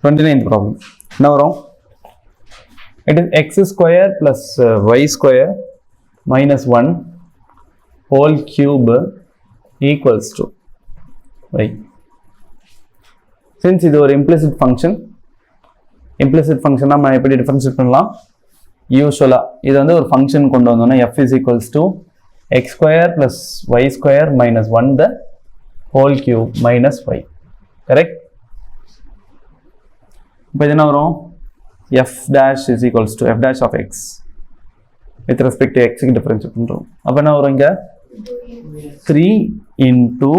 29th problem. Now wrong. It is x square plus y square minus 1 whole cube equals to y. Since இது ஒரு implicit function நம்ம எப்படி differentiate பண்ணலாம்? Usually இது வந்து ஒரு function கொண்டு வந்தோம்னா f is equals to x square plus y square minus 1 the whole cube minus y. Correct? இப்போ இது என்ன வரும்? f dash is equals to f dash of x with respect to x க்கு differentiate பண்றோம். அப்ப என்ன வரும் இங்க? 3 into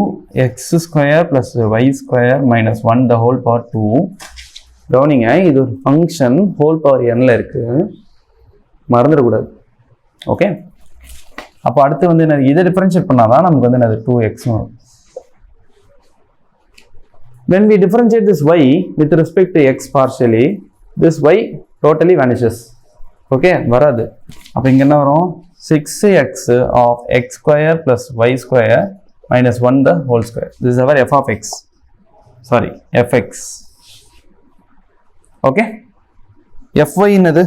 x square plus y square minus 1 the whole power 2. கவனிங்க, இது ஒரு function whole power n ல இருக்கு, மறந்துடக்கூடாது. ஓகே, அப்போ அடுத்து வந்து இதை டிஃபரன்ஷியேட் பண்ணாதான் நமக்கு வந்து 2x வரும். When we differentiate this y with respect to x partially, this y totally vanishes. Okay, வராது. அப்போ இங்க என்ன வரும்? 6x of x square plus y square minus 1 the whole square. This is our f of x. Sorry, fx. Okay, fy என்னது?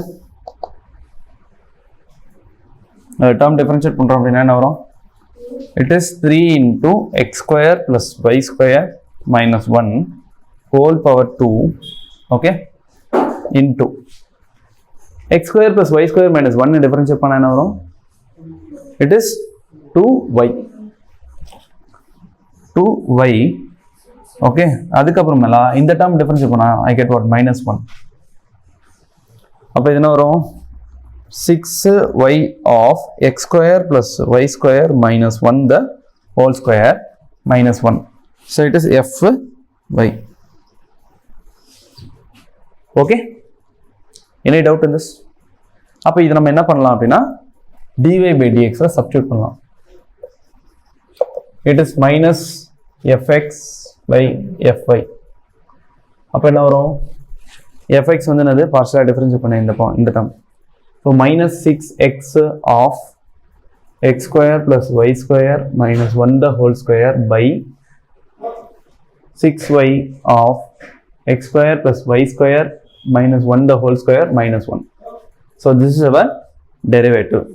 term differentiate பண்றோம் அப்படின்னா என்ன வரும்? It is 3 into x square plus y square minus 1 whole power 2, okay, into x square plus y square minus 1 differentiate பண்ணா என்ன வரும்? It is 2y. Okay, அதுக்கப்புறமேல இந்த term differentiate பண்ணா I get what? minus 1. அப்போ இது என்ன வரும்? 6y of x square plus y square minus 1 the whole square minus 1. So it is fy. Okay, any doubt in this? அப்போ இது நம்ம என்ன பண்ணலாம் அப்படின்னா dy by dx substitute பண்ணலாம். It is minus fx by fy. அப்போ என்ன வரும்? fx வந்து என்னது? பார்ஷியலா டிஃபரன்ஷியேட் பண்ண இந்த term. So minus 6x of x square plus y square minus 1 the whole square by 6y of x square plus y square minus 1 the whole square minus 1. So this is our derivative.